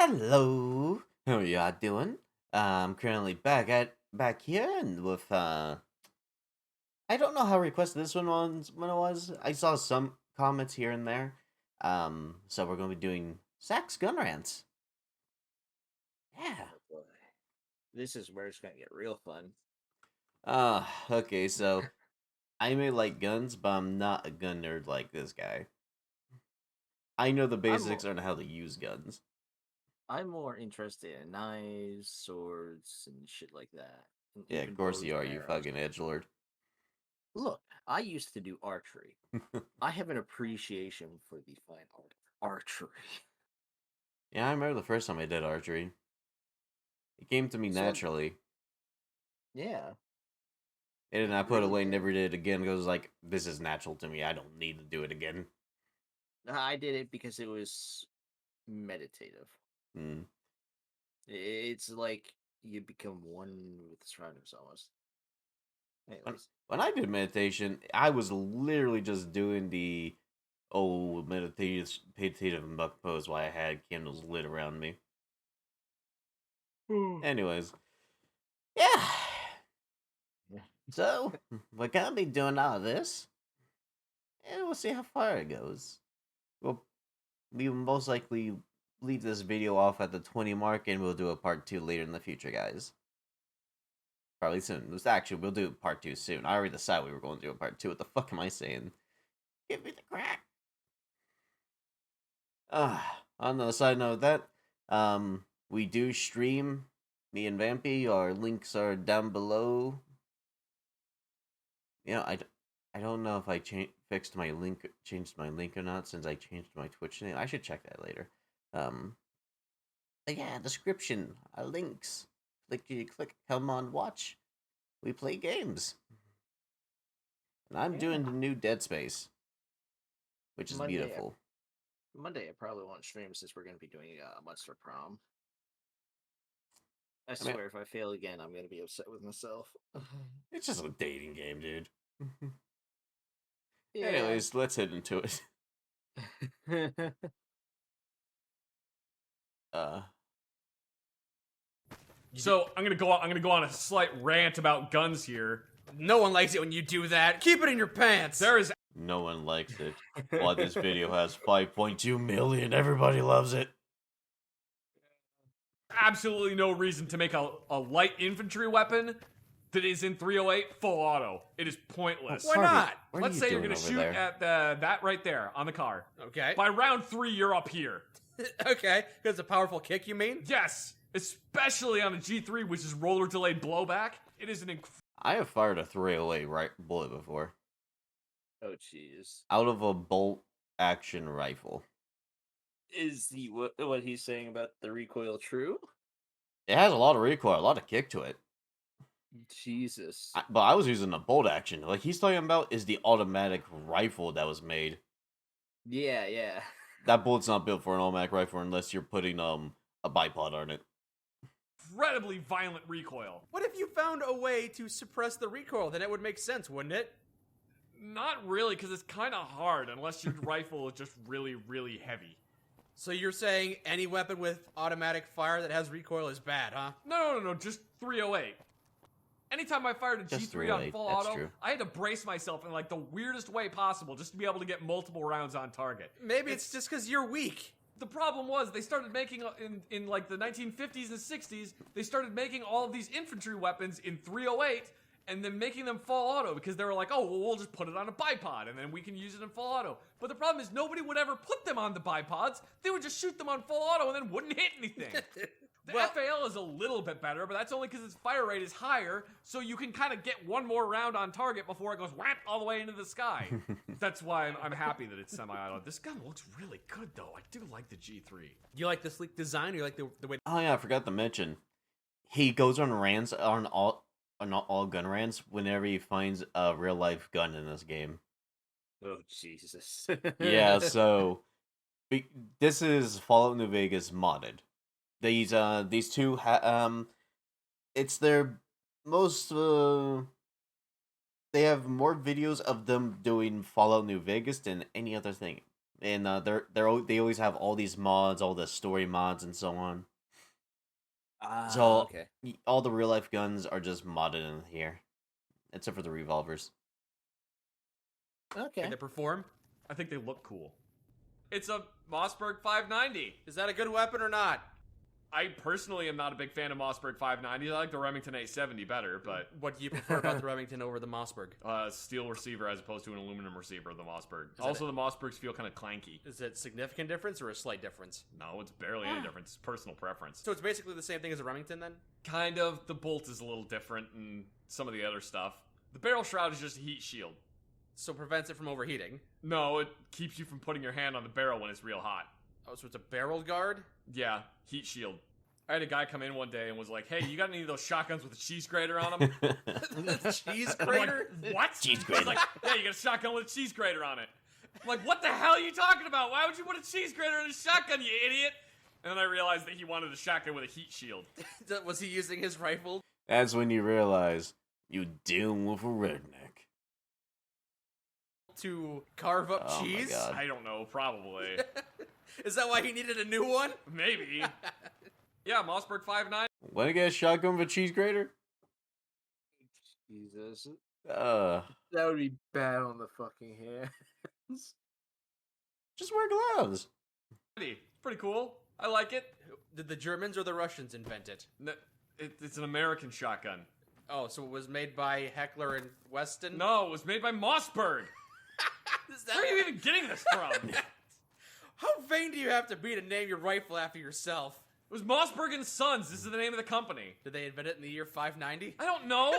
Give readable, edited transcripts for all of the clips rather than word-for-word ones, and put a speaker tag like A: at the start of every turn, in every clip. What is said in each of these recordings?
A: Hello. How are y'all doing? I'm currently back here and with I don't know how requested this one was when it was. I saw some comments here and there. So we're gonna be doing Zacks gun rants. Yeah.
B: Oh boy. This is where it's gonna get real fun.
A: Okay, so I may like guns, but I'm not a gun nerd like this guy. I know the
B: I'm
A: basics
B: more,
A: on how to use guns.
B: I'm more interested in knives, swords, and shit like that, and
A: Yeah, of
B: even
A: course
B: bows
A: you are,
B: and
A: you
B: arrows.
A: fucking edgelord.
B: Look, I used to do archery. I have an appreciation for the fine art of archery.
A: Yeah, I remember the first time I did archery. It came to me
B: So
A: naturally.
B: yeah,
A: And
B: it
A: I put
B: really
A: away,
B: did.
A: never did it again because like this is natural to me. I don't need to do it again.
B: I did it because it was meditative.
A: Hmm.
B: It's like you become one with the surroundings almost.
A: When
B: Anyways,
A: when I did meditation, I was literally just doing the meditative buck pose while I had candles lit around me. Anyways, yeah. So we're gonna be doing all this, and we'll see how far it goes. We'll we will most likely leave this video off at the 20 mark, and we'll do a part two later in the future, guys. Probably soon. Actually, we'll do part two soon. I already decided we were going to do a part two. What the fuck am I saying? Give me the crack. On the side note of that, we do stream. Me and Vampy. Our links are down below. You know, I don't know if I changed my link or not since I changed my Twitch name. I should check that later. Um, but yeah, description, links. Click, come on, watch. We play games, and I'm doing the
B: yeah.
A: new Dead Space, which is
B: Monday,
A: beautiful.
B: Monday, I probably won't stream since we're going to be doing Monster Prom. I
A: I mean,
B: swear, if I fail again, I'm going to be upset with myself.
A: it's just a dating game, dude.
B: Yeah.
A: Anyways, let's head into it. Uh,
C: So I'm gonna go on a slight rant about guns here.
D: No one likes it when you do that. Keep it in your pants.
C: There is
A: no one likes it. While this video has 5.2 million, everybody loves it.
C: absolutely no reason to make a light infantry weapon that is in 308 full auto. It is pointless.
D: Why not?
A: What
C: Let's
A: are you
C: say you're
A: doing
C: gonna
A: over
C: shoot
A: there?
C: at that right there on the car.
D: Okay.
C: By round 3, you're up here.
D: Okay. Because a powerful kick, you mean?
C: Yes, especially on a G3, which is roller delayed blowback. It is an
A: I have fired a 308 bullet before
B: Oh, jeez.
A: out of a bolt action rifle.
B: Is the what he's saying about the recoil true?
A: It has a lot of recoil, a lot of kick to it.
B: Jesus.
A: But I was using a bolt action. Like he's talking about is the automatic rifle that was made.
B: Yeah, yeah.
A: That bullet's not built for an automatic rifle unless you're putting a bipod on it.
C: incredibly violent recoil.
D: What if you found a way to suppress the recoil? Then it would make sense, wouldn't it?
C: Not really, because it's kind of hard unless your rifle is just really, really heavy.
D: So you're saying any weapon with automatic fire that has recoil is bad, huh?
C: No, just 308. Anytime I fired a
A: Just
C: G3 on
A: 308,
C: full
A: that's
C: auto,
A: true.
C: I had to brace myself in like the weirdest way possible just to be able to get multiple rounds on target.
D: Maybe it's just because you're weak.
C: The problem was they started making in like the 1950s and 60s, they started making all of these infantry weapons in 308 and then making them full auto because they were like, oh, well, we'll just put it on a bipod and then we can use it in full auto. But the problem is nobody would ever put them on the bipods. They would just shoot them on full auto and then wouldn't hit anything. The
D: Well-
C: FAL is a little bit better, but that's only because its fire rate is higher, so you can kind of get one more round on target before it goes whap all the way into the sky. That's why I'm happy that it's semi-auto. This gun looks really good, though. I do like the G3.
D: Do you like the sleek design or you like the way...
A: Oh yeah, I forgot to mention. He goes on rants on all gun rants whenever he finds a real life gun in this game.
B: Oh, Jesus.
A: Yeah, so this is Fallout New Vegas modded. These two it's their most they have more videos of them doing Fallout New Vegas than any other thing and they always have all these mods, all the story mods, and so on. So
B: Okay.
A: all the real life guns are just modded in here, except for the revolvers.
B: Okay.
D: Can they perform?
C: I think they look cool. It's a Mossberg 590.
D: Is that a good weapon or not?
C: I personally am not a big fan of Mossberg 590s. I like the Remington 870 better, but
D: What do you prefer about the Remington over the Mossberg?
C: steel receiver as opposed to an aluminum receiver of the Mossberg.
D: that
C: Also, the Mossbergs feel kind of clanky.
D: Is it significant difference or a slight difference?
C: No, it's barely any difference. It's personal preference.
D: So it's basically the same thing as a Remington then?
C: Kind of. The bolt is a little different and some of the other stuff. The barrel shroud is just a heat shield.
D: So prevents it from overheating.
C: No, it keeps you from putting your hand on the barrel when it's real hot.
D: Oh, so it's a barrel guard?
C: Yeah, heat shield. I had a guy come in one day and was like, "Hey, you got any of those shotguns with a cheese grater on them?"
D: Cheese
C: I'm
D: grater?
C: like, what?
A: Cheese
C: I was
A: grater.
C: like, "Yeah, you got a shotgun with a cheese grater on it." I'm like, "What the hell are you talking about? Why would you put a cheese grater in a shotgun, you idiot?" And then I realized that he wanted a shotgun with a heat shield.
D: Was he using his rifle?
A: That's when you realize you dealing with a redneck.
D: To carve up
A: Oh my
D: cheese?
A: God.
C: I don't know, probably.
D: Is that why he needed a new one?
C: Maybe. Yeah, Mossberg 5.9.
A: Want to get a shotgun with a cheese grater?
B: Jesus.
A: Uh,
B: That would be bad on the fucking hands.
A: just wear gloves.
C: It's pretty cool. I like it.
D: Did the Germans or the Russians invent it?
C: It's an American shotgun.
D: Oh, so it was made by Heckler and Weston?
C: No, it was made by Mossberg.
D: Is that
C: Where are you even getting this from? It
D: How vain do you have to be to name your rifle after yourself?
C: was Mossberg and Sons. This is the name of the company.
D: Did they invent it in the year 590?
C: I don't know.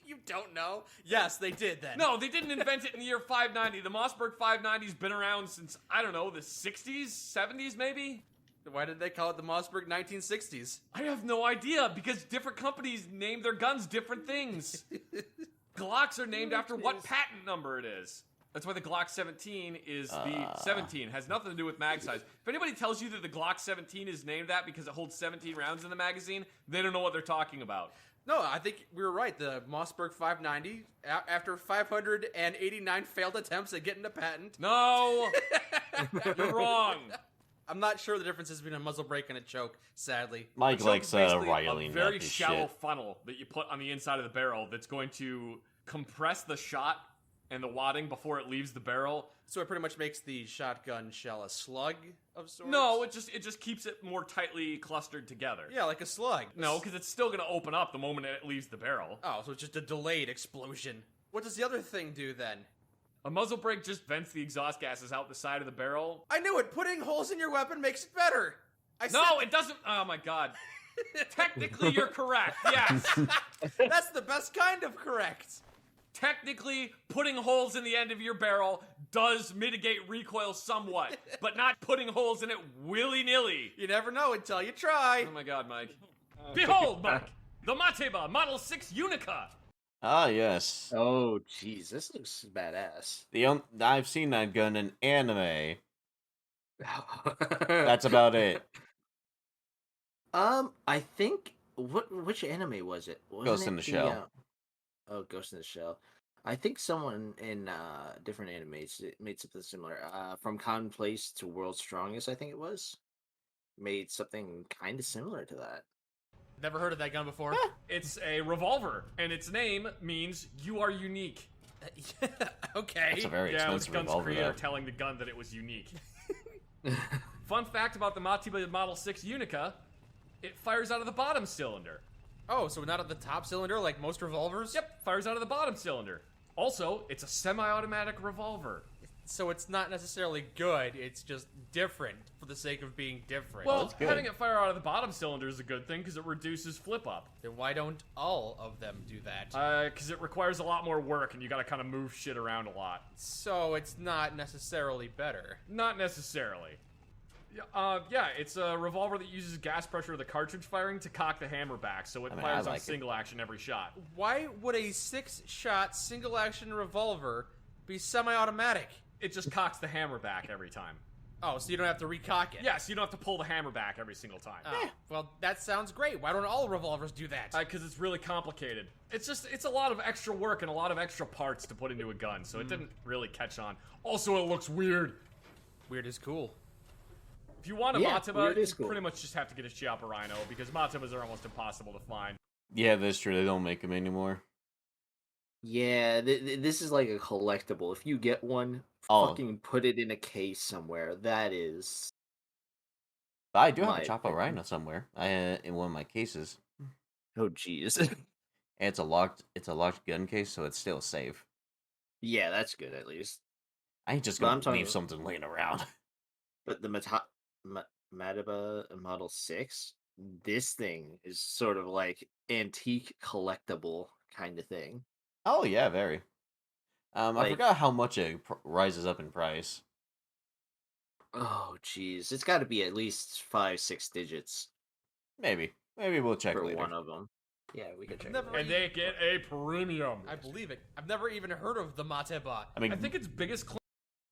D: You don't know? Yes, they did then.
C: No, they didn't invent it in the year 590. The Mossberg 590's been around since, I don't know, the 60s, 70s maybe?
D: Why did they call it the Mossberg 1960s?
C: I have no idea, because different companies name their guns different things. Glocks are named after what patent number it is. That's why the Glock 17 is the 17. Has nothing to do with mag size. If anybody tells you that the Glock 17 is named that because it holds 17 rounds in the magazine, they don't know what they're talking about.
D: No, I think we were right. The Mossberg 590, after 589 failed attempts at getting a patent.
C: No! You're wrong.
D: I'm not sure the differences between a muzzle brake and a choke, sadly.
A: Mike
C: Choke
A: likes
C: is basically
A: Riley.
C: a very shallow funnel that you put on the inside of the barrel that's going to compress the shot and the wadding before it leaves the barrel.
D: So it pretty much makes the shotgun shell a slug of sorts?
C: No, it just keeps it more tightly clustered together.
D: Yeah, like a slug.
C: No, because it's still going to open up the moment it leaves the barrel.
D: Oh, so it's just a delayed explosion. What does the other thing do then?
C: A muzzle brake just vents the exhaust gases out the side of the barrel.
D: I knew it. Putting holes in your weapon makes it better.
C: No, it doesn't. Oh my god. Technically, you're correct. Yes.
D: That's the best kind of correct.
C: Technically, putting holes in the end of your barrel does mitigate recoil somewhat, but not putting holes in it willy-nilly.
D: You never know until you try.
C: Oh my god, Mike. Behold, Mike, the Mateba Model 6 Unica.
A: Ah, yes.
B: Oh, jeez, this looks badass.
A: I've seen that gun in anime. That's about it.
B: I think which anime was it?
A: Ghost in the Shell.
B: Ghost in the Shell. I think someone in different animes made something similar. From Commonplace to World's Strongest, I think it was, made something kind of similar to that.
D: Never heard of that gun before.
C: It's a revolver, and its name means you are unique.
D: Okay.
A: That's a very
C: Yeah, it was
A: expensive
C: gun's
A: revolver
C: creator
A: there.
C: telling the gun that it was unique. Fun fact about the Mateba Model 6 Unica, it fires out of the bottom cylinder.
D: Oh, so not at the top cylinder like most revolvers?
C: Yep, fires out of the bottom cylinder. Also, it's a semi-automatic revolver.
D: So it's not necessarily good, it's just different for the sake of being different.
C: Well,
A: good.
C: having it fire out of the bottom cylinder is a good thing because it reduces flip up.
D: then why don't all of them do that?
C: Because it requires a lot more work and you gotta kind of move shit around a lot.
D: So it's not necessarily better.
C: Not necessarily. Yeah, it's a revolver that uses gas pressure of the cartridge firing to cock the hammer back, so it
A: I mean,
C: fires
A: I
C: on
A: like it.
C: single action every shot.
D: Why would a 6-shot single-action revolver be semi-automatic?
C: It just cocks the hammer back every time.
D: Oh, so you don't have to recock it?
C: Yeah, so you don't have to pull the hammer back every single time.
D: Oh, well, that sounds great. Why don't all revolvers do that?
C: Because it's really complicated. It's a lot of extra work and a lot of extra parts to put into a gun, so it didn't really catch on. Also, it looks weird.
D: Weird is cool.
C: If you want a
B: Yeah,
C: Mataba,
B: weird
C: you
B: is cool.
C: pretty much just have to get a Chiappa Rhino, because Matabas are almost impossible to find.
A: Yeah, that's true. They don't make them anymore.
B: Yeah, this is like a collectible. If you get one,
A: Oh.
B: fucking put it in a case somewhere. That is.
A: But I do have a
B: My
A: Choppa
B: opinion.
A: Rhino somewhere. In one of my cases.
B: Oh, jeez.
A: And it's a locked gun case, so it's still safe.
B: Yeah, that's good at least.
A: I ain't just
B: But I'm
A: gonna
B: talking
A: leave
B: about-
A: something laying around.
B: But the Mataba Model 6, this thing is sort of like antique collectible kind of thing.
A: Oh yeah, very. I
B: Like-
A: forgot how much it rises up in price.
B: Oh, jeez. It's got to be at least 5-6 digits
A: Maybe we'll check
B: for
A: later.
B: one of them. Yeah, we could check.
D: Never
B: it out.
C: And they get a premium.
D: I believe it. I've never even heard of the Mateba.
A: I mean,
C: I think its biggest claim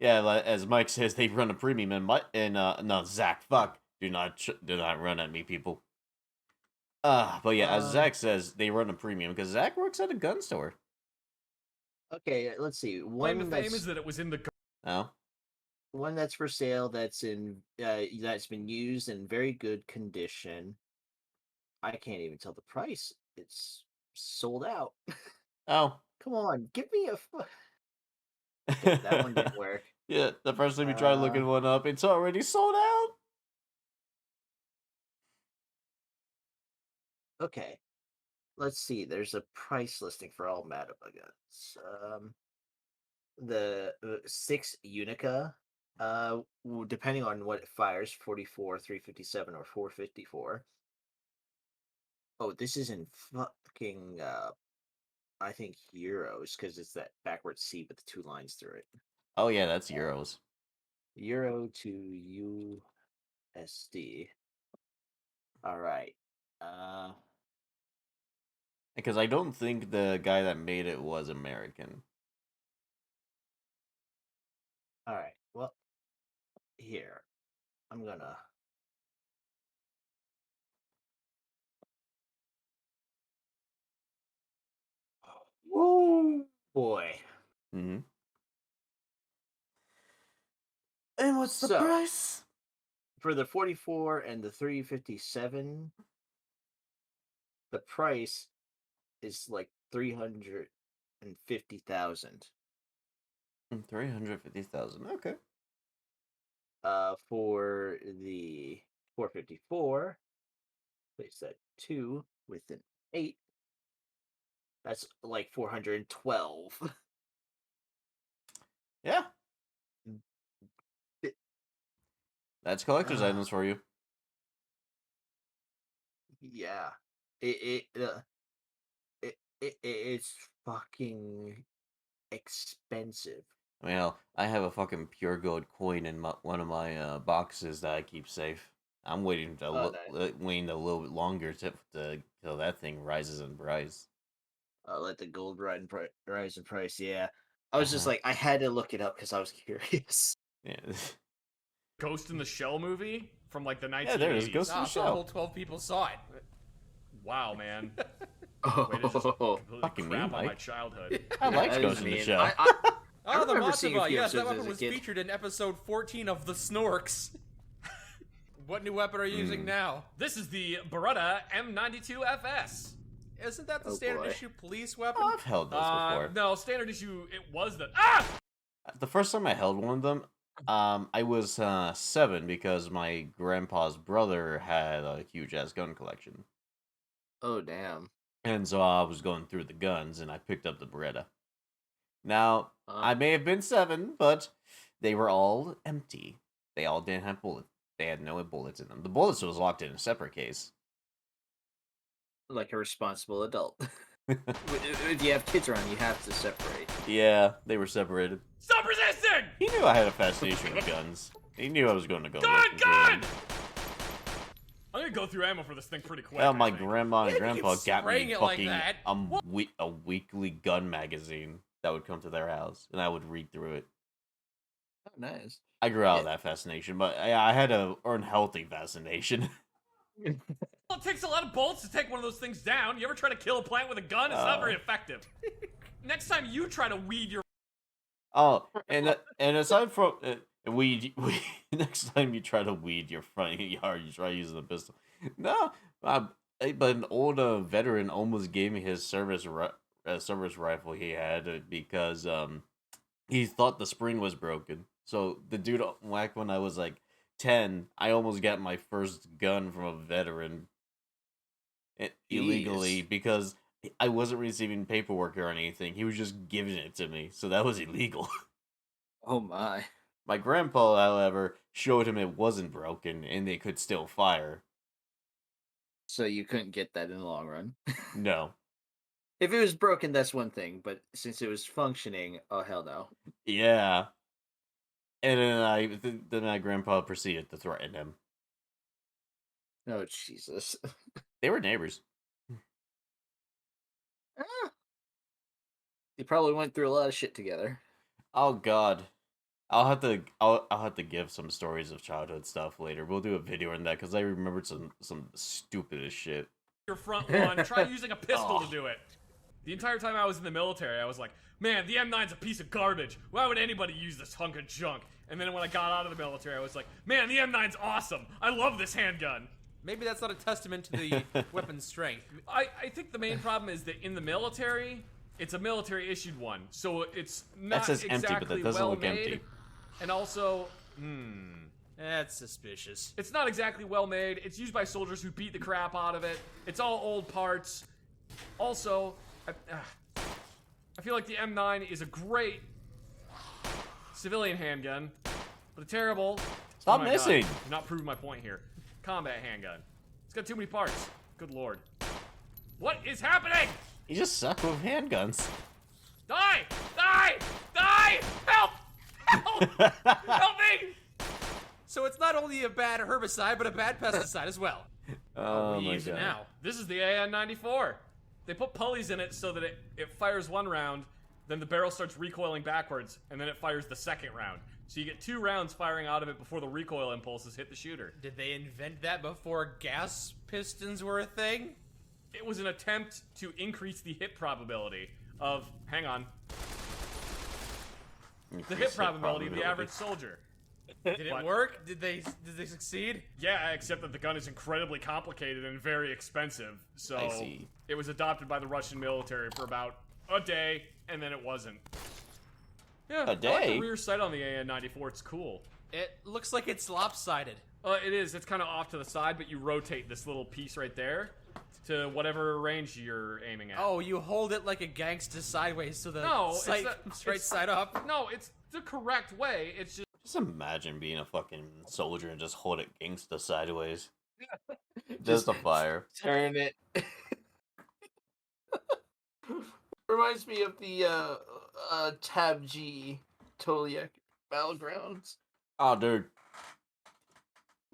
A: yeah, as Mike says, they run a premium, and no, Zach, fuck, do not run at me, people. But yeah, as Zach says, they run a premium because Zach works at a gun store.
B: Okay, let's see.
C: to fame is that it was in the
A: Oh,
B: One that's for sale that's that's been used in very good condition. I can't even tell the price. It's sold out.
A: oh.
B: Come on, give me Okay, that one didn't work.
A: Yeah, the first time we tried looking one up, it's already sold out.
B: Okay, let's see. There's a price listing for all Mataba guns. The 6 Unica, depending on what it fires, 44, 357, or 454. Oh, this is in fucking I think euros because it's that backward C with the 2 lines through it.
A: Oh yeah, that's euros.
B: Euro to USD. All right.
A: Because I don't think the guy that made it was American.
B: All right. Well, here I'm gonna. Woo, boy.
A: Mm-hmm. And what's the
B: So-
A: price?
B: For the 44 and the 357, the price is like 350,000.
A: 350,000. Okay.
B: For the 454, place that 2 with an 8. That's like 412.
A: Yeah.
B: It-
A: That's collector's items for you.
B: Yeah. It's fucking expensive.
A: I mean, hell, I have a fucking pure gold coin in one of my boxes that I keep safe. I'm waiting waiting a little bit longer till that thing rises in price.
B: Let the gold rise in price. Yeah, I was just like, I had to look it up because I was curious.
A: Yeah.
C: Ghost in the Shell movie from like the 1980s.
A: Yeah, there it is, Ghost in the
D: So a
A: Shell.
D: whole 12 people saw it.
C: Wow, man. Way
B: Oh,
C: to just completely
A: Fucking
C: crap
A: me,
C: on my
A: Mike.
C: childhood.
A: I like
B: that
A: Ghost
B: is
A: in the
B: mean.
A: Shell.
D: Oh, the
B: remember seeing a
D: Mateba.
B: few
D: Yes, that
B: episodes
D: weapon
B: as a
D: was
B: kid.
D: featured in episode 14 of the Snorks. What new weapon are you using now?
C: This is the Beretta M92FS.
D: Isn't that the
B: Oh,
D: standard
B: boy.
D: issue police weapon?
A: Oh, I've held those before.
C: No, standard issue. It was the
A: The first time I held one of them, I was 7 because my grandpa's brother had a huge ass gun collection,
B: Oh, damn.
A: and so I was going through the guns, and I picked up the Beretta. Now I may have been 7, but they were all empty. They all didn't have bullets. They had no bullets in them. The bullets was locked in a separate case.
B: Like a responsible adult. If you have kids around, you have to separate.
A: Yeah, they were separated.
C: stop resisting.
A: He knew I had a fascination with guns. He knew I was going to go.
C: Gun,
A: looking for
C: gun!
A: them.
C: I'm gonna go through ammo for this thing pretty quick.
A: Well,
C: I
A: my
C: think.
A: grandma and
D: Yeah, you
A: grandpa
D: keep
A: got
D: spraying
A: me
D: it like
A: fucking
D: that.
A: a weekly gun magazine that would come to their house, and I would read through it.
B: Oh, nice.
A: I grew out of that fascination, but I had a unhealthy fascination.
C: Well, it takes a lot of bullets to take one of those things down. You ever try to kill a plant with a gun? It's not very effective. Next time you try to weed your
A: Oh, and aside from weed. Next time you try to weed your front yard, you try using a pistol. No, but an old veteran almost gave me his service rifle he had because he thought the spring was broken. So the dude whack when I was like 10, I almost got my first gun from a veteran illegally because I wasn't receiving paperwork or anything. He was just giving it to me, so that was illegal.
B: Oh my.
A: My grandpa, however, showed him it wasn't broken and they could still fire.
B: So you couldn't get that in the long run.
A: No.
B: If it was broken, that's one thing, but since it was functioning, oh hell no.
A: Yeah. And then my grandpa proceeded to threaten him.
B: Oh Jesus.
A: They were neighbors.
B: They probably went through a lot of shit together.
A: Oh God. I'll have to give some stories of childhood stuff later. We'll do a video on that because I remembered some stupidest shit.
C: Your front lawn. Try using a pistol to do it. The entire time I was in the military, I was like, man, the M9's a piece of garbage. Why would anybody use this hunk of junk? And then when I got out of the military, I was like, man, the M9's awesome. I love this handgun.
D: Maybe that's not a testament to the weapon's strength.
C: I think the main problem is that in the military, it's a military issued one, so it's not
A: That says
C: exactly
A: empty, but that doesn't
C: well
A: look
C: made.
A: empty.
C: And also,
D: That's suspicious.
C: it's not exactly well made. It's used by soldiers who beat the crap out of it. It's all old parts. Also, I feel like the M9 is a great civilian handgun, but a terrible.
A: Stop
C: Oh my
A: missing.
C: God, you're not proving my point here. Combat handgun. It's got too many parts. Good lord. What is happening?
A: You just suck with handguns.
C: Die! Die! Die! Help! Help! Help me!
D: So it's not only a bad herbicide, but a bad pesticide as well.
A: Oh
D: We
A: my
D: use it
A: God.
D: now.
C: This is the AN-94. They put pulleys in it so that it fires one round, then the barrel starts recoiling backwards, and then it fires the second round. So you get 2 rounds firing out of it before the recoil impulses hit the shooter.
D: Did they invent that before gas pistons were a thing?
C: It was an attempt to increase the hit probability of, hang on, the hit probability of the average soldier.
D: Did it
C: What?
D: work? Did they succeed?
C: Yeah, except that the gun is incredibly complicated and very expensive. So
A: I see.
C: it was adopted by the Russian military for about a day, and then it wasn't. Yeah,
A: A
C: I like
A: day?
C: the rear sight on the AN-94. It's cool.
D: It looks like it's lopsided.
C: It is. It's kind of off to the side, but you rotate this little piece right there to whatever range you're aiming at.
D: Oh, you hold it like a gangsta sideways so the
C: No,
D: sight
C: it's
D: comes right
C: it's-
D: side up.
C: No, it's the correct way. It's just
A: Just imagine being a fucking soldier and just hold it gangsta sideways. Just a fire.
B: Turn it. Reminds me of the Tab G totally accurate Battlegrounds.
A: Oh, dude.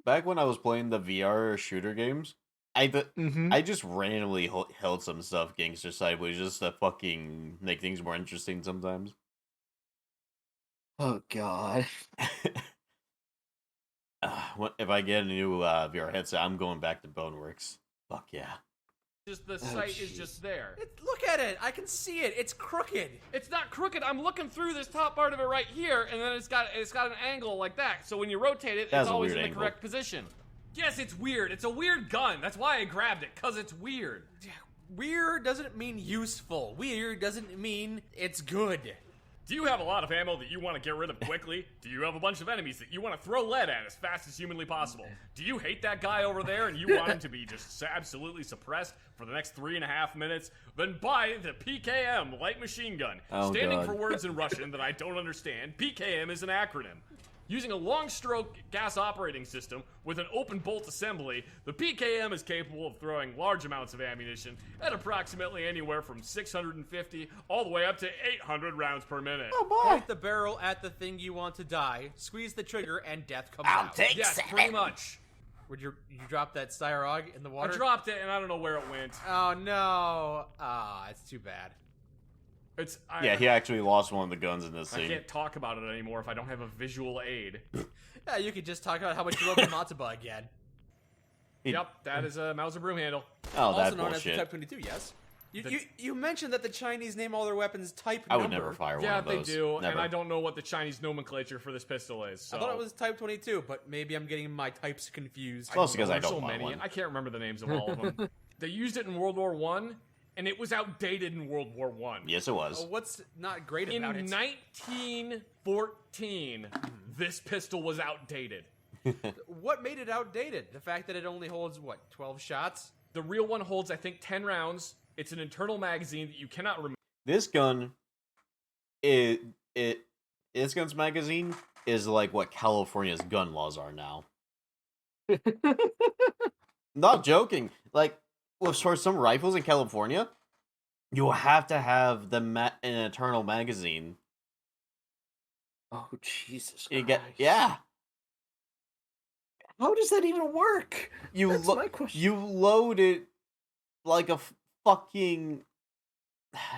A: Back when I was playing the VR shooter games, I just randomly held some stuff gangster sideways just to fucking make things more interesting sometimes.
B: Oh god.
A: If I get a new VR headset, I'm going back to Boneworks. Fuck yeah.
C: the sight is just there.
D: Look at it. I can see it. It's crooked.
C: It's not crooked. I'm looking through this top part of it right here, and then it's got an angle like that. So when you rotate it,
A: That's
C: it's
A: a
C: always in
A: weird
C: the
A: angle.
C: correct position. Yes, it's weird. It's a weird gun. That's why I grabbed it, cause it's weird.
D: Weird doesn't mean useful. Weird doesn't mean it's good.
C: Do you have a lot of ammo that you want to get rid of quickly? Do you have a bunch of enemies that you want to throw lead at as fast as humanly possible? Do you hate that guy over there and you want him to be just absolutely suppressed for the next 3.5 minutes? Then buy the PKM light machine gun.
A: Oh,
C: Standing
A: God.
C: for words in Russian that I don't understand, PKM is an acronym. Using a long-stroke gas operating system with an open bolt assembly, the PKM is capable of throwing large amounts of ammunition at approximately anywhere from 650 all the way up to 800 rounds per minute.
D: Point the barrel at the thing you want to die, squeeze the trigger, and death comes
A: I'll
D: out.
A: take
C: Yes,
A: 7.
C: pretty much.
D: Would you drop that Styrog in the
C: I
D: water?
C: dropped it and I don't know where it went.
D: Oh no! Ah, it's too bad.
A: Yeah, he actually lost one of the guns in this
C: I
A: scene.
C: can't talk about it anymore if I don't have a visual aid.
D: Yeah, you could just talk about how much you love the Matsuba again.
C: Yep, that is a Mauser broom handle.
A: Oh,
D: Also
A: that
D: known as the
A: bullshit.
D: Type 22, yes. You mentioned that the Chinese name all their weapons type
A: I would
D: number.
A: never fire one
C: Yeah,
A: of
C: they
A: those.
C: do,
A: Never.
C: and I don't know what the Chinese nomenclature for this pistol is. So.
D: I thought it was type 22, but maybe I'm getting my types confused.
A: Mostly because I
C: There's
A: don't
C: so
A: want
C: many.
A: one.
C: I can't remember the names of all of them. They used it in World War One, and it was outdated in World War One.
A: Yes, it was.
D: What's not great
C: In
D: about it?
C: 1914, this pistol was outdated.
D: What made it outdated? The fact that it only holds, what, 12 shots?
C: The real one holds, I think, 10 rounds. It's an internal magazine that you cannot remove.
A: This gun, this gun's magazine is like what California's gun laws are now. Not joking. Like, for some rifles in California, you have to have an internal magazine.
B: Oh Jesus!
A: You
B: Christ.
A: yeah.
B: How does that even work?
A: You
B: That's my question.
A: you load it like a fucking.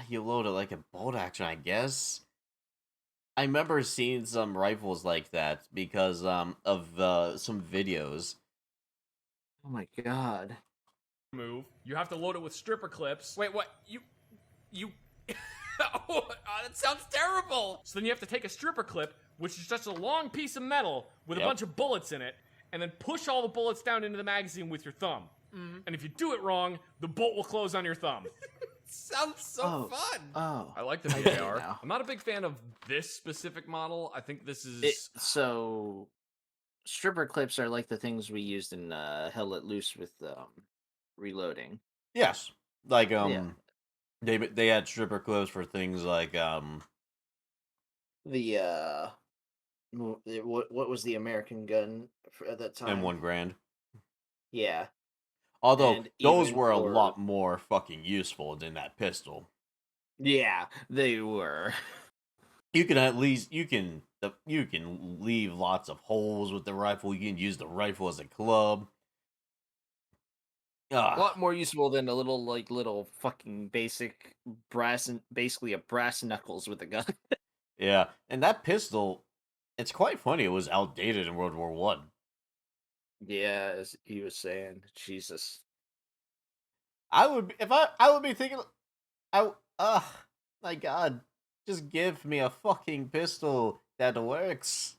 A: You load it like a bolt action, I guess. I remember seeing some rifles like that because of some videos.
B: Oh my god!
C: You have to load it with stripper clips.
D: Wait, what? You... Oh, that sounds terrible!
C: So then you have to take a stripper clip, which is just a long piece of metal with a bunch of bullets in it, and then push all the bullets down into the magazine with your thumb. And if you do it wrong, the bolt will close on your thumb.
D: Sounds so fun!
B: Oh,
C: I like the
B: I get it
C: VAR.
B: now.
C: I'm not a big fan of this specific model. I think this is...
B: So stripper clips are like the things we used in Hell Let Loose with reloading.
A: Yes, like
B: Yeah.
A: they had stripper clips for things like
B: The what was the American gun at that time?
A: M1 Grand.
B: Yeah.
A: Although
B: And
A: those
B: even
A: were a
B: for-
A: lot more fucking useful than that pistol.
B: Yeah, they were.
A: You can at least you can leave lots of holes with the rifle. You can use the rifle as a club.
B: A lot more useful than a little fucking basic brass and basically a brass knuckles with a gun.
A: Yeah, and that pistol, it's quite funny. It was outdated in World War One.
B: Yeah, as he was saying, Jesus.
A: I would be thinking, my God, just give me a fucking pistol that works.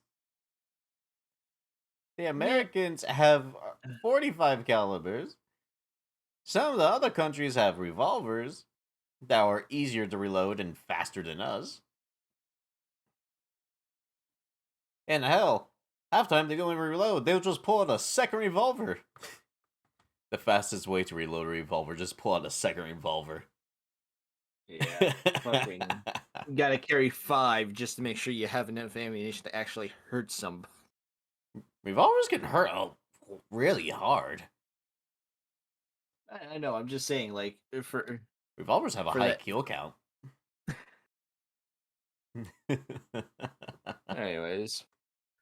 A: The Americans have 45 calibers. Some of the other countries have revolvers that are easier to reload and faster than us. And hell, half time they go and reload, they'll just pull out a second revolver. The fastest way to reload a revolver, just pull out a second revolver.
B: Yeah, fucking. You gotta carry 5 just to make sure you have enough ammunition to actually hurt somebody.
A: Revolvers can hurt really hard.
B: I know. I'm just saying, like, for
A: Revolvers have a
B: For
A: high
B: that-
A: kill count.
B: anyways.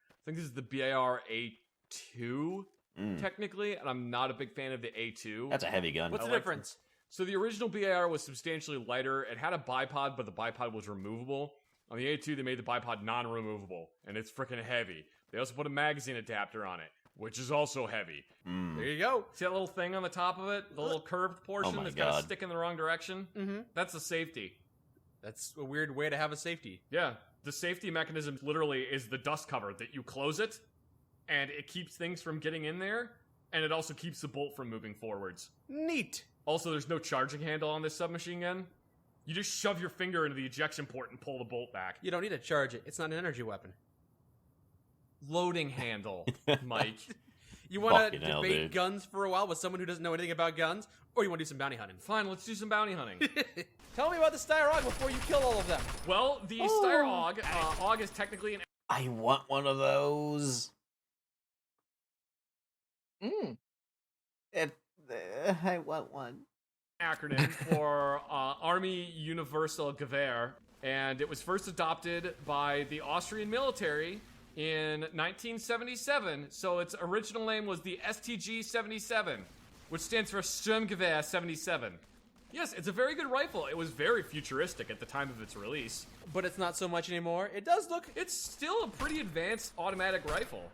C: I think this is the BAR A2,
A: Mm,
C: technically, and I'm not a big fan of the A2.
A: that's a heavy gun.
D: What's
C: I
D: the
C: like
D: difference?
C: So the original BAR was substantially lighter. It had a bipod, but the bipod was removable. On the A2, they made the bipod non-removable, and it's freaking heavy. They also put a magazine adapter on it, which is also heavy.
A: Mm.
D: There you go.
C: See that little thing on the top of it? The little curved portion
A: my
C: that's got a
A: God.
C: stick in the wrong direction?
D: Mm-hmm.
C: That's the safety.
D: That's a weird way to have a safety.
C: Yeah, the safety mechanism literally is the dust cover that you close it, and it keeps things from getting in there, and it also keeps the bolt from moving forwards.
D: Neat.
C: Also, there's no charging handle on this submachine gun. You just shove your finger into the ejection port and pull the bolt back.
D: You don't need to charge it. It's not an energy weapon.
C: Loading handle, Mike.
D: You want to
A: Fucking hell,
D: debate
A: dude.
D: guns for a while with someone who doesn't know anything about guns, or you want to do some bounty hunting?
C: Fine, let's do some bounty hunting.
D: Tell me about the Steyr before you kill all of them.
C: Well, the Steyr AUG, AUG is technically an
A: I want one of those. I want one.
C: acronym for Army Universal Gewehr, and it was first adopted by the Austrian military in 1977. So its original name was the STG-77, which stands for Sturmgewehr 77. Yes, it's a very good rifle. It was very futuristic at the time of its release.
D: But it's not so much anymore. It does look...
C: It's still a pretty advanced automatic rifle.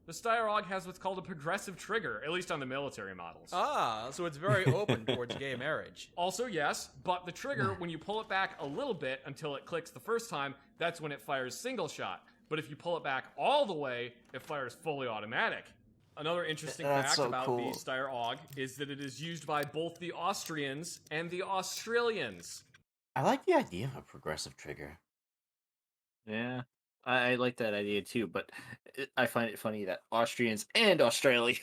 C: The Steyr has what's called a progressive trigger, at least on the military models.
D: Ah, so it's very open towards gay marriage.
C: Also, yes, but the trigger, when you pull it back a little bit until it clicks the first time, that's when it fires single shot. But if you pull it back all the way, it fires fully automatic. Another interesting fact about the Steyr is that it is used by both the Austrians and the Australians.
A: I like the idea of a progressive trigger.
B: Yeah, I like that idea too, but I find it funny that Austrians and Australians.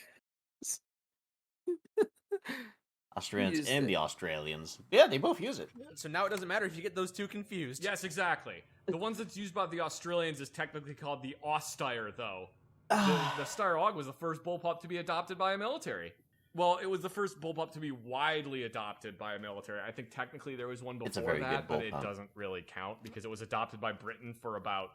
A: Austrians
B: Use
A: and
B: it.
A: the Australians. Yeah, they both use it.
D: So now it doesn't matter if you get those two confused.
C: Yes, exactly. The ones that's used by the Australians is technically called the Osteyr, though. The Steyr was the first bullpup to be adopted by a military. Well, it was the first bullpup to be widely adopted by a military. I think technically there was one
A: It's a
C: before
A: very
C: that,
A: good
C: but it
A: bullpup.
C: doesn't really count because it was adopted by Britain for about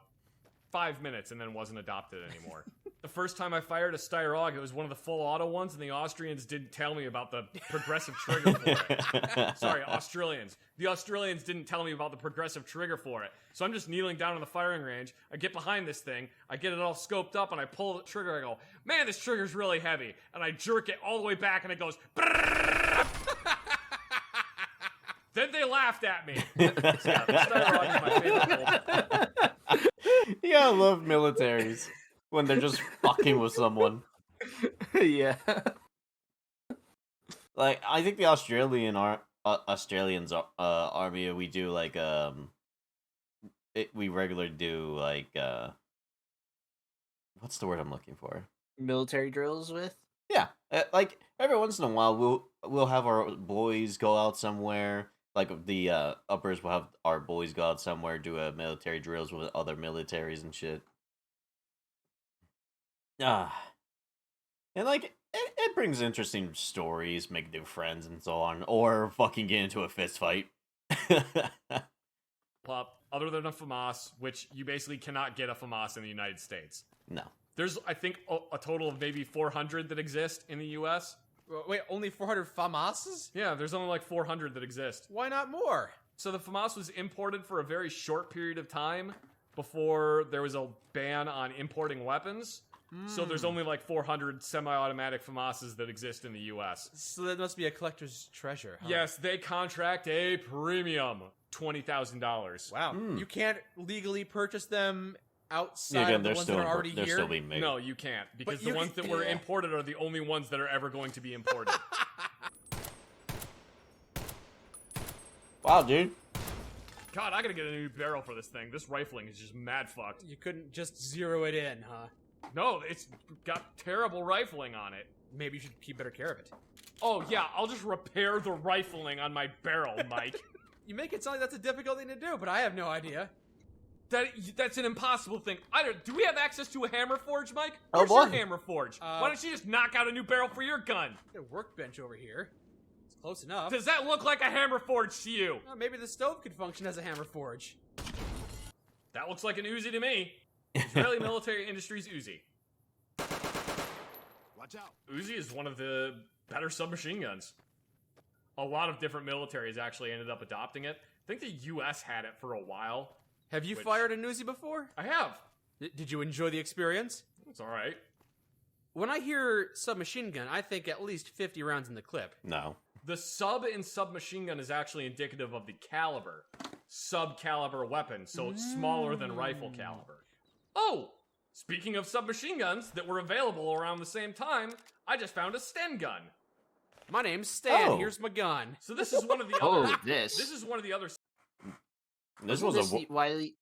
C: 5 minutes and then wasn't adopted anymore. The first time I fired a Steyr, it was one of the full auto ones, and the Austrians didn't tell me about the progressive trigger for it. Sorry, Australians. The Australians didn't tell me about the progressive trigger for it. So I'm just kneeling down on the firing range. I get behind this thing. I get it all scoped up, and I pull the trigger. I go, man, this trigger's really heavy. And I jerk it all the way back, and it goes... Then they laughed at me. Yeah, the Steyr is my favorite bullpup.
A: Yeah, I love militaries when they're just fucking with someone.
B: Yeah.
A: Like, I think the Australians army, we do like we regularly do like what's the word I'm looking for?
B: Military drills with?
A: Yeah, like every once in a while we'll have our boys go out somewhere. Like the uppers will have our boys go out somewhere, do a military drills with other militaries and shit. And like it brings interesting stories, make new friends and so on, or fucking get into a fist fight.
C: Pup, other than a FAMAS, which you basically cannot get a FAMAS in the United States.
A: No.
C: There's, I think, a total of maybe 400 that exist in the U.S.
D: Wait, only 400 FAMASs?
C: Yeah, there's only like 400 that exist.
D: Why not more?
C: So the FAMAS was imported for a very short period of time before there was a ban on importing weapons. So there's only like 400 semi-automatic FAMASs that exist in the U.S.
D: So that must be a collector's treasure, huh?
C: Yes, they contract a premium $20,000.
D: Wow. You can't legally purchase them outside
A: Yeah, again,
D: of the
A: they're
D: ones
A: still
D: that are already
A: they're
D: here?
A: still being made.
C: No, you can't, because
D: But
C: the
D: you
C: ones
D: can-
C: that were
D: yeah.
C: imported are the only ones that are ever going to be imported.
A: Wow, dude.
C: God, I gotta get a new barrel for this thing. This rifling is just mad fucked.
D: You couldn't just zero it in, huh?
C: No, it's got terrible rifling on it.
D: Maybe you should keep better care of it.
C: Oh yeah, I'll just repair the rifling on my barrel, Mike.
D: You make it sound like that's a difficult thing to do, but I have no idea.
C: That's an impossible thing. Do we have access to a hammer forge, Mike?
A: Oh,
C: Where's your
A: boy.
C: hammer forge? Why don't you just knock out a new barrel for your gun?
D: Got a workbench over here. It's close enough.
C: Does that look like a hammer forge to you?
D: Maybe the stove could function as a hammer forge.
C: That looks like an Uzi to me. Israeli Military Industries Uzi.
E: Watch out.
C: Uzi is one of the better submachine guns. A lot of different militaries actually ended up adopting it. I think the U.S. had it for a while.
D: Have you
C: Which-
D: fired an Uzi before?
C: I have.
D: Did you enjoy the experience?
C: It's all right.
D: When I hear submachine gun, I think at least 50 rounds in the clip.
A: No.
C: The sub in submachine gun is actually indicative of the caliber. Sub-caliber weapon, so it's smaller than rifle caliber. Oh! Speaking of submachine guns that were available around the same time, I just found a Sten gun.
D: My name's Stan.
A: Oh.
D: Here's my gun.
C: So this is one of the
B: Oh,
C: other...
B: this.
C: This is one of the other...
A: This
B: Wasn't
A: was a
B: this widely...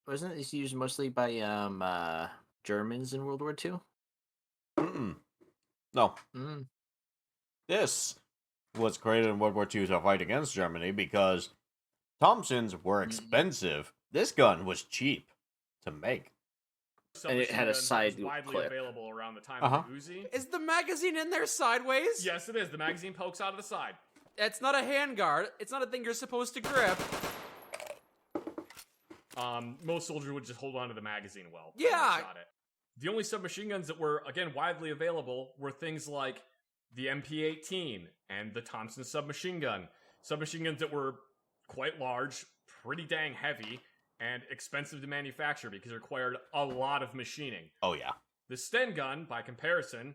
B: Wasn't this used mostly by Germans in World War II?
A: Mm-mm. No.
B: Mm.
A: This was created in World War II to fight against Germany because Thompsons were expensive. This gun was cheap to make.
B: And it had a
C: submachine gun that was
B: side
C: widely
B: clip.
C: available around the time
A: Uh-huh.
C: of the Uzi.
D: Is the magazine in there sideways?
C: Yes, it is. The magazine pokes out of the side.
D: It's not a handguard. It's not a thing you're supposed to grip.
C: Most soldiers would just hold on to the magazine well.
D: Yeah.
C: Shot it. The only submachine guns that were, again, widely available were things like the MP-18 and the Thompson submachine gun. Submachine guns that were quite large, pretty dang heavy, and expensive to manufacture because it required a lot of machining.
A: Oh yeah.
C: The Sten gun, by comparison,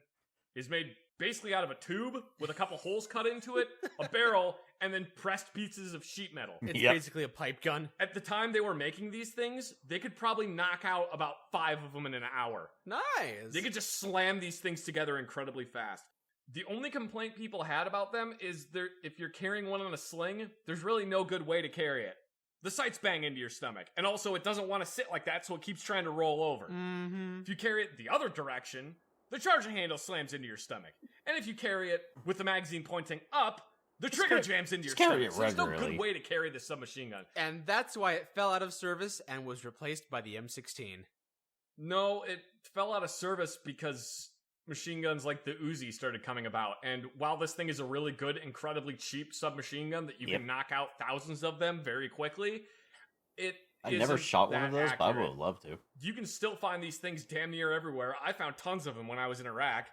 C: is made basically out of a tube with a couple holes cut into it, a barrel, and then pressed pieces of sheet metal.
D: It's
A: Yep.
D: basically a pipe gun.
C: At the time they were making these things, they could probably knock out about 5 of them in an hour.
D: Nice.
C: They could just slam these things together incredibly fast. The only complaint people had about them is if you're carrying one on a sling, there's really no good way to carry it. The sights bang into your stomach, and also it doesn't want to sit like that, so it keeps trying to roll over.
D: Mm-hmm.
C: If you carry it the other direction, the charging handle slams into your stomach. And if you carry it with the magazine pointing up, the trigger jams into your
A: carry
C: stomach.
A: it
C: So there's no
A: regularly.
C: good way to carry the submachine gun.
D: And that's why it fell out of service and was replaced by the M16.
C: No, it fell out of service because machine guns like the Uzi started coming about. And while this thing is a really good, incredibly cheap submachine gun that you
A: Yep.
C: can knock out thousands of them very quickly, it
A: I never
C: isn't
A: shot one
C: that
A: of those, but I
C: accurate.
A: would love to.
C: You can still find these things damn near everywhere. I found tons of them when I was in Iraq.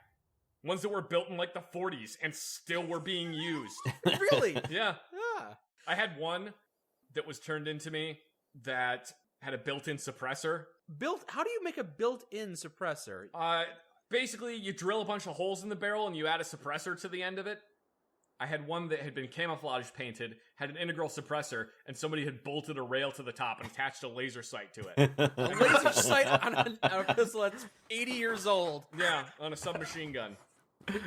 C: Ones that were built in like the 40s and still were being used.
D: Really?
C: Yeah.
D: Yeah.
C: I had one that was turned into me that had a built-in suppressor.
D: How do you make a built-in suppressor?
C: Basically, you drill a bunch of holes in the barrel and you add a suppressor to the end of it. I had one that had been camouflage painted, had an integral suppressor, and somebody had bolted a rail to the top and attached a laser sight to it.
D: A laser sight on a pistol that's 80 years old.
C: Yeah, on a submachine gun.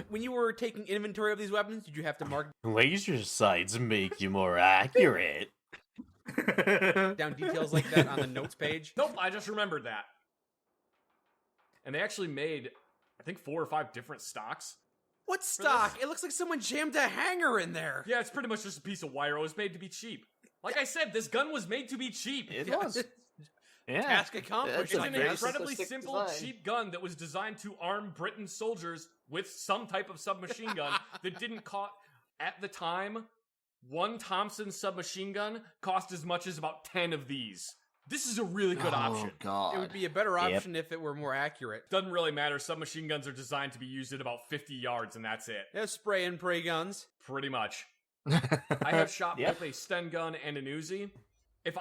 D: When you were taking inventory of these weapons, did you have to mark
A: Laser sights make you more accurate.
D: down details like that on the notes page?
C: Nope, I just remembered that. And they actually made, I think, 4 or 5 different stocks.
D: What stock? It looks like someone jammed a hanger in there.
C: Yeah, it's pretty much just a piece of wire. It was made to be cheap. Like I said, this gun was made to be cheap.
A: It was. Yeah.
D: Task accomplished.
C: It's
A: a
C: an
A: very
C: incredibly
B: simplistic
C: simple,
B: design.
C: cheap gun that was designed to arm Britain's soldiers with some type of submachine gun that didn't cost, at the time, one Thompson submachine gun cost as much as about 10 of these. This is a really good option.
B: God.
D: It would be a better option if it were more accurate.
C: Doesn't really matter. Submachine guns are designed to be used at about 50 yards, and that's it.
D: They have spray and pray guns.
C: Pretty much. I have shot
A: Yep.
C: both a Sten gun and an Uzi. If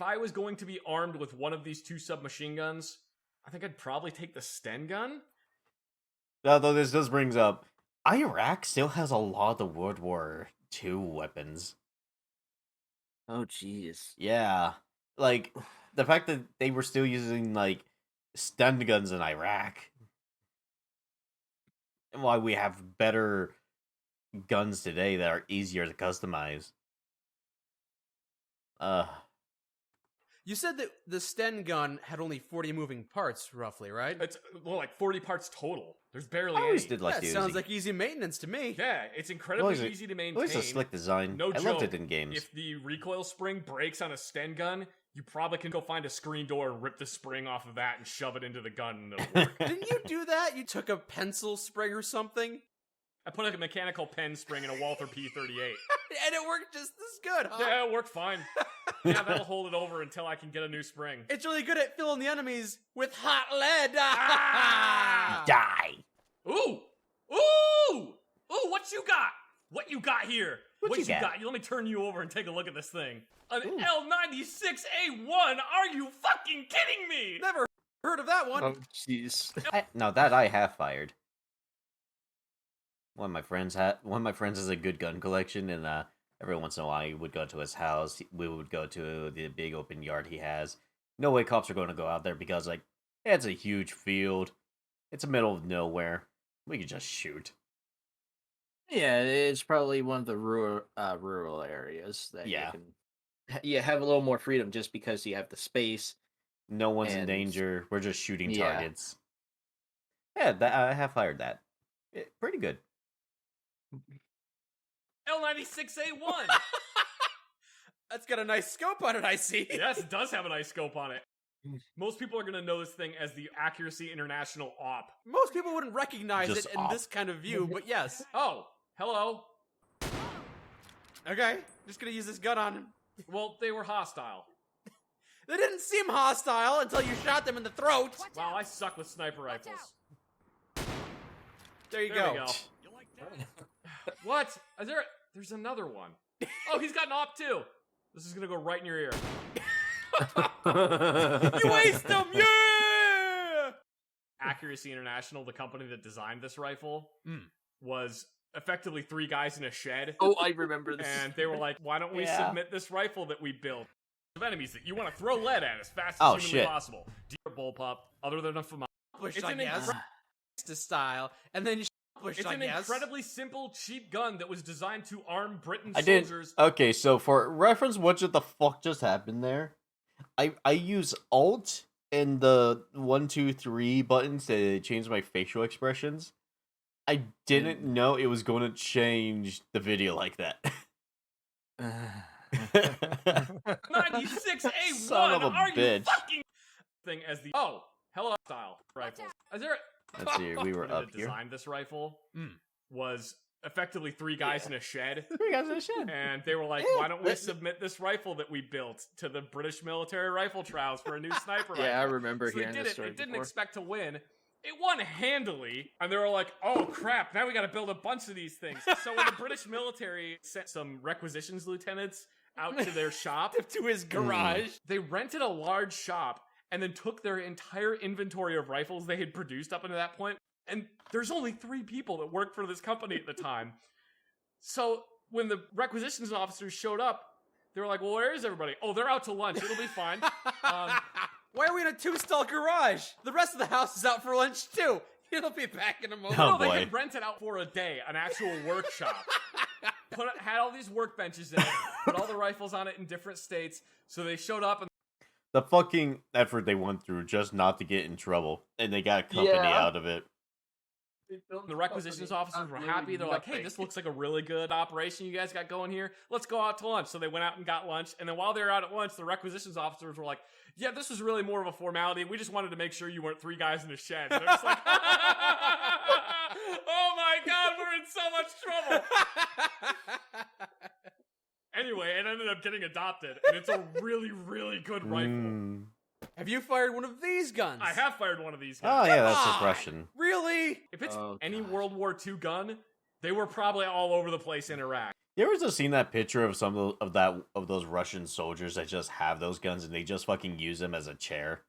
C: I was going to be armed with one of these 2 submachine guns, I think I'd probably take the Sten gun.
A: Although this does brings up, Iraq still has a lot of World War II weapons.
B: Oh, jeez.
A: Yeah. Like, the fact that they were still using, like, stun guns in Iraq. And why we have better guns today that are easier to customize.
D: You said that the Sten gun had only 40 moving parts, roughly, right?
C: It's well, like 40 parts total. There's barely
A: I always
C: any.
A: did like
D: That
A: the
D: sounds
A: Uzi.
D: like easy maintenance to me.
C: Yeah, it's incredibly
A: Well,
C: easy to
A: It
C: maintain.
A: was a slick design.
C: No
A: I
C: joke.
A: loved it in games.
C: If the recoil spring breaks on a Sten gun, you probably can go find a screen door and rip the spring off of that and shove it into the gun and it'll work.
D: Didn't you do that? You took a pencil spring or something?
C: I put a mechanical pen spring in a Walther P38.
D: And it worked just as good, huh?
C: Yeah, it worked fine. Yeah, that'll hold it over until I can get a new spring.
D: It's really good at filling the enemies with hot lead.
C: Ah!
A: Die!
C: Ooh! Ooh! Ooh, what you got? What you got here?
A: What you got?
C: Let me turn you over and take a look at this thing. An
A: Ooh.
C: L96A1? Are you fucking kidding me?
D: Never heard of that one.
B: Oh, jeez.
A: No, that I have fired. One of my friends has a good gun collection, and every once in a while, we would go to his house. We would go to the big open yard he has. No way cops are going to go out there because, like, it's a huge field. It's the middle of nowhere. We could just shoot.
B: Yeah, it's probably one of the rural areas that
A: Yeah.
B: you have a little more freedom just because you have the space.
A: No one's in
B: And-
A: danger. We're just shooting
B: Yeah.
A: targets. Yeah, I have fired that. Pretty good.
C: L96A1!
D: That's got a nice scope on it, I see.
C: Yes, it does have a nice scope on it. Most people are going to know this thing as the Accuracy International AWP.
D: Most people wouldn't recognize
A: Just
D: it in
A: off.
D: this kind of view, but yes.
C: Oh, hello.
D: Okay, just gonna use this gun on him.
C: Well, they were hostile.
D: They didn't seem hostile until you shot them in the throat.
C: Wow, I suck with sniper rifles.
D: There you
C: There
D: go.
C: we go. What? There's another one. Oh, he's got an AWP too. This is gonna go right in your ear.
D: You waste them, yeah!
C: Accuracy International, the company that designed this rifle,
D: Mm.
C: was effectively 3 guys in a shed.
B: Oh, I remember this.
C: And they were like, why don't we
A: Yeah.
C: submit this rifle that we built of enemies that you want to throw lead at as fast
A: Oh,
C: as humanly
A: shit.
C: possible? Do your bullpup, other than a FAMA.
D: Pushed,
C: It's
D: I
C: an
D: guess. To style, and then pushed,
C: It's
D: I
C: an
D: guess.
C: incredibly simple, cheap gun that was designed to arm Britain's
A: I did.
C: soldiers.
A: Okay, so for reference, what the fuck just happened there? I use Alt and the 1, 2, 3 buttons to change my facial expressions. I didn't know it was going to change the video like that.
C: 96A1,
A: Son of a
C: are you
A: bitch.
C: fucking thing as the hello style rifles? Is there?
A: Let's see, we were
C: Company
A: up
C: that
A: here.
C: designed this rifle
D: Mm.
C: was effectively 3 guys in a shed.
A: 3 guys in a shed.
C: And they were like, why don't we submit this rifle that we built to the British military rifle trials for a new sniper rifle?
B: Yeah, I remember
C: So they
B: hearing
C: did
B: this
C: it.
B: story
C: It didn't
B: before.
C: expect to win. It won handily. And they were like, oh crap, now we gotta build a bunch of these things. So when the British military sent some requisitions lieutenants out to their shop,
D: to his garage.
C: they rented a large shop and then took their entire inventory of rifles they had produced up until that point. And there's only 3 people that worked for this company at the time. So when the requisitions officers showed up, they were like, well, where is everybody? Oh, they're out to lunch. It'll be fine.
D: Why are we in a 2-stall garage? The rest of the house is out for lunch too. It'll be back in a moment.
A: Oh,
C: No, they
A: boy.
C: had rented out for a day, an actual workshop. Had all these workbenches in it, put all the rifles on it in different states. So they showed up and
A: The fucking effort they went through just not to get in trouble, and they got a company
B: Yeah.
A: out of it.
C: the requisitions officers were happy. They're like, hey, this looks like a really good operation you guys got going here. Let's go out to lunch. So they went out and got lunch. And then while they were out at lunch, the requisitions officers were like, yeah, this was really more of a formality. We just wanted to make sure you weren't 3 guys in a shed. And they're just like, oh my God, we're in so much trouble. Anyway, it ended up getting adopted. And it's a really, really good rifle.
A: Mm.
D: Have you fired one of these guns?
C: I have fired one of these
A: Oh
C: guns.
A: yeah, that's
D: Come
A: just
D: on.
A: Russian.
D: Really?
C: If it's
B: Oh,
C: any
B: gosh.
C: World War II gun, they were probably all over the place in Iraq.
A: You ever just seen that picture of some of those Russian soldiers that just have those guns and they just fucking use them as a chair?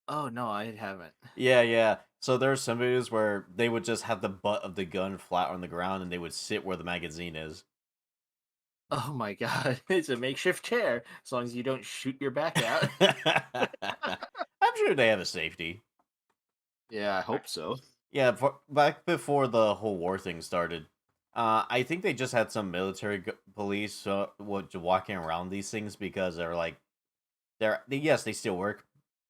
B: Oh no, I haven't.
A: Yeah. So there's some videos where they would just have the butt of the gun flat on the ground and they would sit where the magazine is.
B: Oh my god, it's a makeshift chair. As long as you don't shoot your back out.
A: I'm sure they have a safety.
B: Yeah, I hope so.
A: Yeah, back before the whole war thing started, I think they just had some military police walking around these things because they're like, yes, they still work.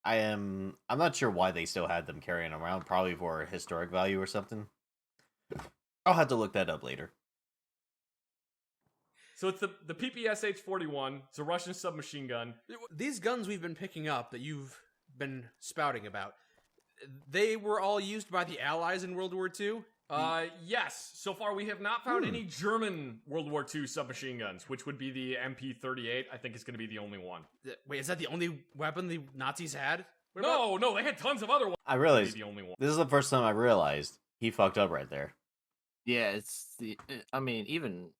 A: I'm not sure why they still had them carrying them around, probably for historic value or something. I'll have to look that up later.
C: So it's the PPSH-41. It's a Russian submachine gun.
D: These guns we've been picking up that you've been spouting about, they were all used by the Allies in World War II?
C: Yes. So far, we have not found any German World War II submachine guns, which would be the MP-38. I think it's going to be the only one.
D: Wait, is that the only weapon the Nazis had? What about-
C: No, they had tons of other ones.
A: I
C: Be
A: realized
C: the only one.
A: this is the first time I realized he fucked up right there.
B: Yeah, it's the. I mean, even.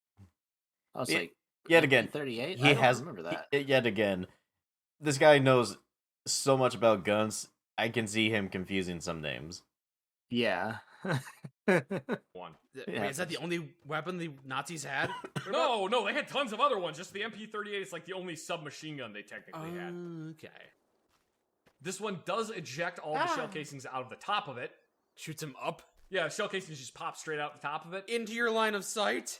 B: I was
A: Yeah,
B: like,
A: yet again,
B: 38.
A: He
B: I don't
A: has
B: remember that.
A: yet again. This guy knows so much about guns. I can see him confusing some names.
B: Yeah.
C: One.
D: Wait, is that the only weapon the Nazis had?
C: No, they had tons of other ones. Just the MP-38 is like the only submachine gun they technically had.
D: Okay.
C: This one does eject all the shell casings out of the top of it.
D: Shoots him up
C: Yeah, shell casings just pop straight out the top of it.
D: into your line of sight?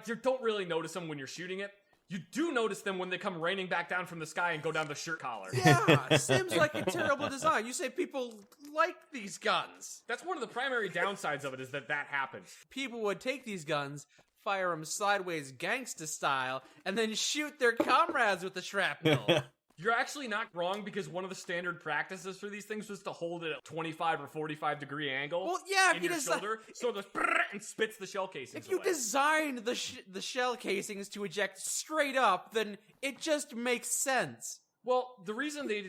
C: You don't really notice them when you're shooting it. You do notice them when they come raining back down from the sky and go down the shirt collar.
D: Yeah, seems like a terrible design. You say people like these guns.
C: That's one of the primary downsides of it is that happens.
D: People would take these guns, fire them sideways gangsta style, and then shoot their comrades with the shrapnel.
C: You're actually not wrong because one of the standard practices for these things was to hold it at 25 or 45 degree angle
D: Well, yeah, if
C: in
D: you
C: your
D: desi-
C: shoulder, so it goes and spits the shell casings
D: If you
C: away.
D: designed the shell casings to eject straight up, then it just makes sense.
C: Well, the reason they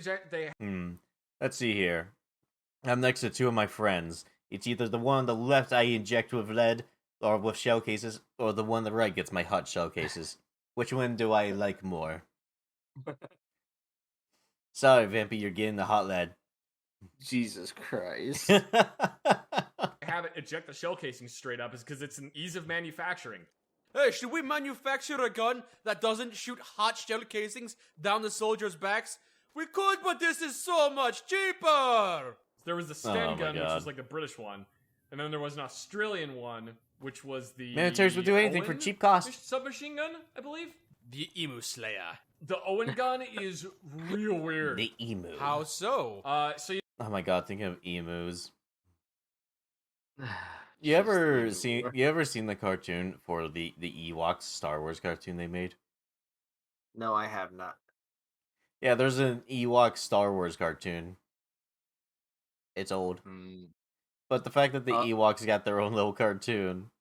A: Let's see here. I'm next to 2 of my friends. It's either the one on the left I inject with lead or with shell cases, or the one on the right gets my hot shell cases. Which one do I like more? Sorry, Vampy, you're getting the hot lead.
B: Jesus Christ.
C: Have it eject the shell casing straight up is because it's an ease of manufacturing.
D: Hey, should we manufacture a gun that doesn't shoot hot shell casings down the soldiers' backs? We could, but this is so much cheaper!
C: There was the
A: Oh
C: Sten
A: my
C: gun, which
A: God.
C: was like the British one, and then there was an Australian one, which was the
A: Militaries would do anything for
C: Owen
A: cheap cost.
C: submachine gun, I believe.
D: The Emu Slayer.
C: The Owen gun is real weird.
A: The emu.
D: How so?
C: So you
A: Oh my god, thinking of emus.
B: Just
A: You ever
B: the
A: seen
B: war.
A: you ever seen the cartoon for the Ewoks Star Wars cartoon they made?
B: No, I have not.
A: Yeah, there's an Ewok Star Wars cartoon. It's old.
B: Mm,
A: But the fact that the Ewoks got their own little cartoon.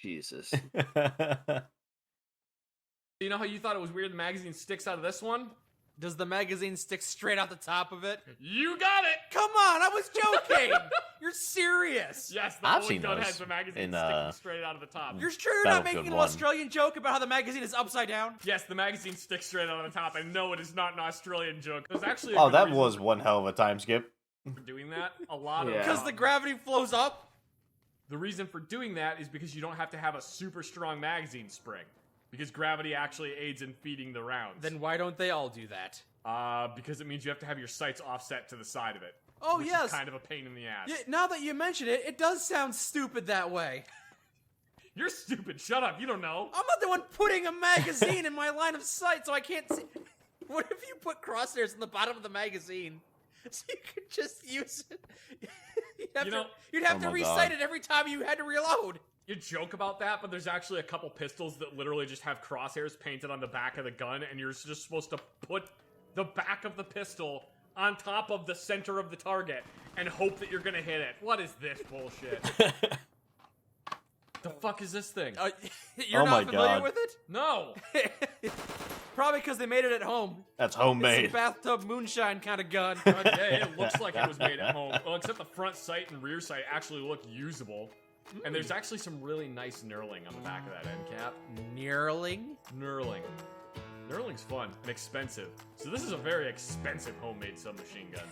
B: Jesus.
C: you know how you thought it was weird the magazine sticks out of this one?
D: Does the magazine stick straight out the top of it?
C: You got it!
D: Come on, I was joking! You're serious!
C: Yes, the
A: I've
C: Owen
A: seen
C: gun
A: those
C: has the magazine
A: in,
C: sticking straight out of the top.
D: You're sure you're not
A: Battlefield
D: making an
A: 1.
D: Australian joke about how the magazine is upside down?
C: Yes, the magazine sticks straight out of the top, and no, it is not an Australian joke. There's actually a
A: Oh,
C: good
A: that
C: reason
A: was one hell of a time skip.
C: for doing that. A lot
B: Yeah.
C: of
D: Because the gravity flows up?
C: The reason for doing that is because you don't have to have a super strong magazine spring. Because gravity actually aids in feeding the rounds.
D: Then why don't they all do that?
C: Because it means you have to have your sights offset to the side of it.
D: Oh,
C: which
D: yes.
C: is kind of a pain in the ass.
D: Yeah, now that you mention it, it does sound stupid that way.
C: You're stupid. Shut up. You don't know.
D: I'm not the one putting a magazine in my line of sight, so I can't see. What if you put crosshairs in the bottom of the magazine? So you could just use it. You'd have
A: Oh
D: to
A: my
D: recite
A: God.
D: it every time you had to reload.
C: You joke about that, but there's actually a couple pistols that literally just have crosshairs painted on the back of the gun, and you're just supposed to put the back of the pistol on top of the center of the target and hope that you're gonna hit it. What is this bullshit? The fuck is this thing?
D: You're
A: Oh my
D: not familiar
A: God.
D: with it?
C: No!
D: Probably because they made it at home.
A: That's
D: It's a
A: homemade.
D: bathtub moonshine kind of gun.
C: Okay, it looks like it was made at home. Well, except the front sight and rear sight actually look usable. And there's actually some really nice knurling on the back of that end cap.
D: Knurling?
C: Knurling. Knurling's fun and expensive. So this is a very expensive homemade submachine gun.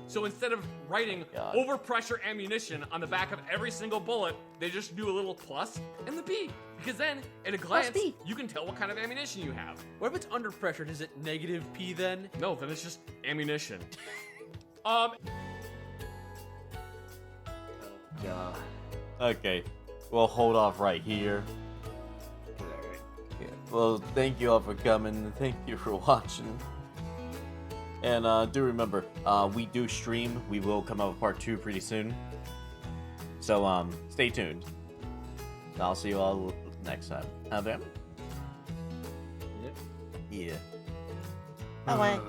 C: So instead of writing
A: God.
C: overpressure ammunition on the back of every single bullet, they just do a little plus and the B. Because then, at a glance,
A: B.
C: you can tell what kind of ammunition you have.
D: What if it's under pressure? Is it negative P then?
C: No, then it's just ammunition.
B: God.
A: Okay, we'll hold off right here.
B: Alright.
A: Yeah. Well, thank you all for coming, and thank you for watching. And do remember, we do stream. We will come out with part 2 pretty soon. So stay tuned. I'll see you all next time. Have them?
B: Yep.
A: Yeah.
B: Bye.